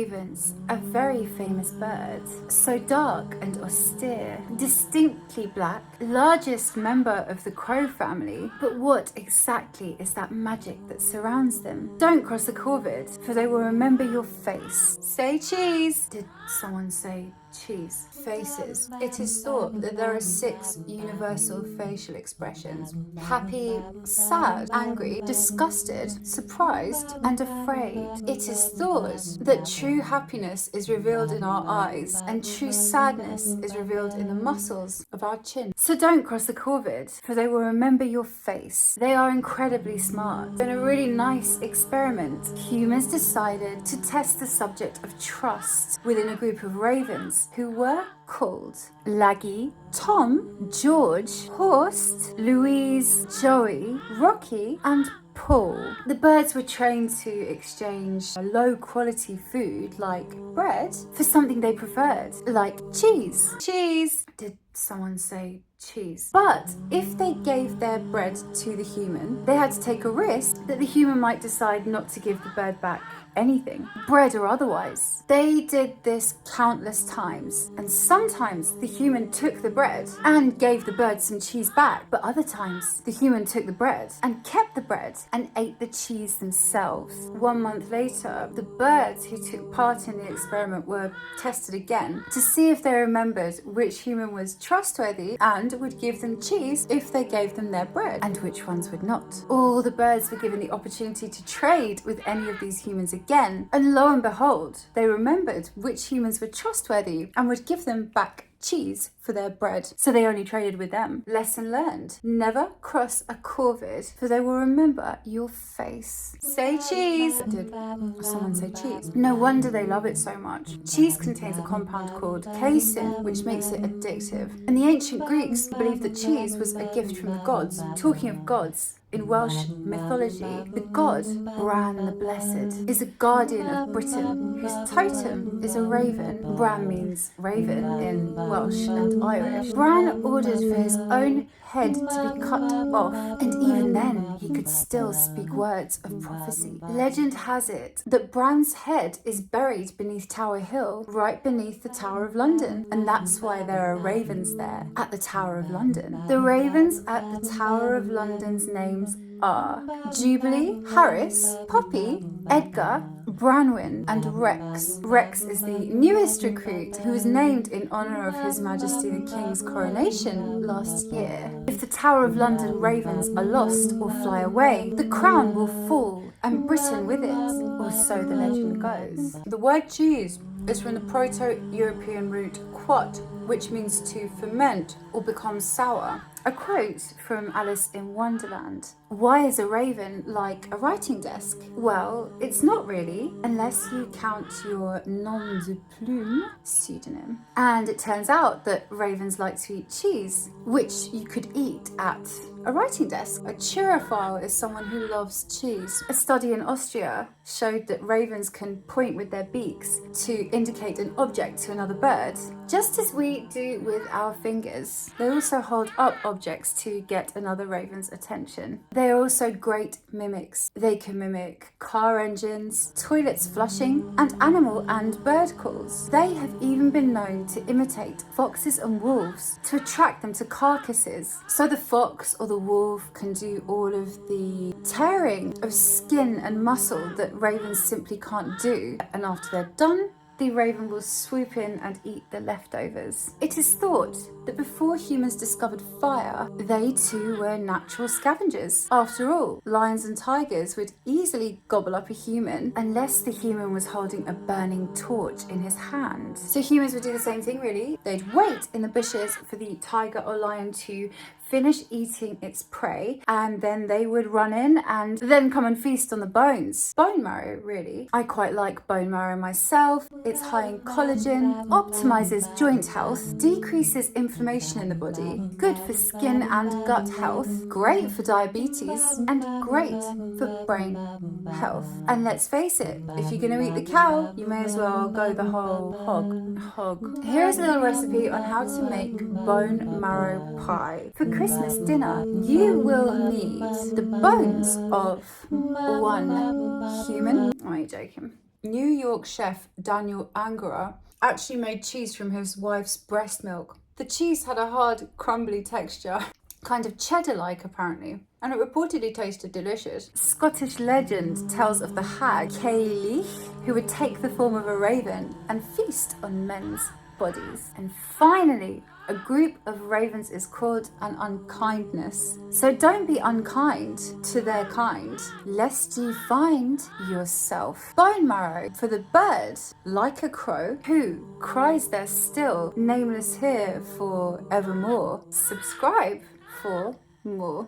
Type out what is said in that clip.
Ravens, a very famous bird, so dark and austere, distinctly black, largest member of the crow family. But what exactly is that magic that surrounds them? Don't cross the corvid, for they will remember your face. Say cheese! Did someone say cheese? Faces. It is thought that there are 6 universal facial expressions: happy, sad, angry, disgusted, surprised, and afraid. It is thought that true happiness is revealed in our eyes and true sadness is revealed in the muscles of our chin. So don't cross the corvid, for they will remember your face. They are incredibly smart. In a really nice experiment, humans decided to test the subject of trust within a group of ravens who were called Laggy, Tom, George, Horst, Louise, Joey, Rocky, and Paul. The birds were trained to exchange low quality food like bread for something they preferred, like cheese. Cheese! Did someone say cheese? But if they gave their bread to the human, they had to take a risk that the human might decide not to give the bird back anything, bread or otherwise. They did this countless times, and sometimes the human took the bread and gave the bird some cheese back, but other times the human took the bread and kept the bread and ate the cheese themselves. 1 month later, the birds who took part in the experiment were tested again to see if they remembered which human was trustworthy and would give them cheese if they gave them their bread, and which ones would not. All the birds were given the opportunity to trade with any of these humans again, and lo and behold, they remembered which humans were trustworthy and would give them back cheese for their bread, so they only traded with them. Lesson learned: never cross a corvid, for they will remember your face. Say cheese! Did someone say cheese? No wonder they love it so much. Cheese contains a compound called capsein, which makes it addictive. And the ancient Greeks believed that cheese was a gift from the gods. Talking of gods, in Welsh mythology, the god Bran the Blessed is a guardian of Britain whose totem is a raven. Bran means raven in Welsh and Irish. Bran ordered for his own head to be cut off, and even then he could still speak words of prophecy. Legend has it that Bran's head is buried beneath Tower Hill, right beneath the Tower of London, and that's why there are ravens there at the Tower of London. The ravens at the Tower of London's names are Jubilee, Harris, Poppy, Edgar, Branwyn, and Rex. Rex is the newest recruit who was named in honour of His Majesty the King's coronation last year. If the Tower of London ravens are lost or fly away, the crown will fall and Britain with it, or so the legend goes. The word cheese is from the Proto-European root quat, which means to ferment or become sour. A quote from Alice in Wonderland: why is a raven like a writing desk? Well, it's not really, unless you count your nom de plume pseudonym. And it turns out that ravens like to eat cheese, which you could eat at a writing desk. A cheerophile is someone who loves cheese. A study in Austria showed that ravens can point with their beaks to indicate an object to another bird, just as we do with our fingers. They also hold up objects to get another raven's attention. They are also great mimics. They can mimic car engines, toilets flushing, and animal and bird calls. They have even been known to imitate foxes and wolves to attract them to carcasses. So the fox or the wolf can do all of the tearing of skin and muscle that ravens simply can't do. And after they're done, the raven will swoop in and eat the leftovers. It is thought that before humans discovered fire, they too were natural scavengers. After all, lions and tigers would easily gobble up a human unless the human was holding a burning torch in his hand. So humans would do the same thing really. They'd wait in the bushes for the tiger or lion to finish eating its prey, and then they would run in and then come and feast on the bones. Bone marrow, really. I quite like bone marrow myself. It's high in collagen, optimizes joint health, decreases inflammation in the body, good for skin and gut health, great for diabetes, and great for brain health. And let's face it, if you're going to eat the cow, you may as well go the whole hog. Here is a little recipe on how to make bone marrow pie. For Christmas dinner, you will need the bones of one human. Oh, you're joking. New York chef Daniel Angora actually made cheese from his wife's breast milk. The cheese had a hard, crumbly texture, kind of cheddar-like apparently, and it reportedly tasted delicious. Scottish legend tells of the hag Caoillich, who would take the form of a raven and feast on men's bodies. And finally, a group of ravens is called an unkindness. So don't be unkind to their kind, lest you find yourself. Bone marrow for the bird, like a crow, who cries there still, nameless here for evermore. Subscribe for more.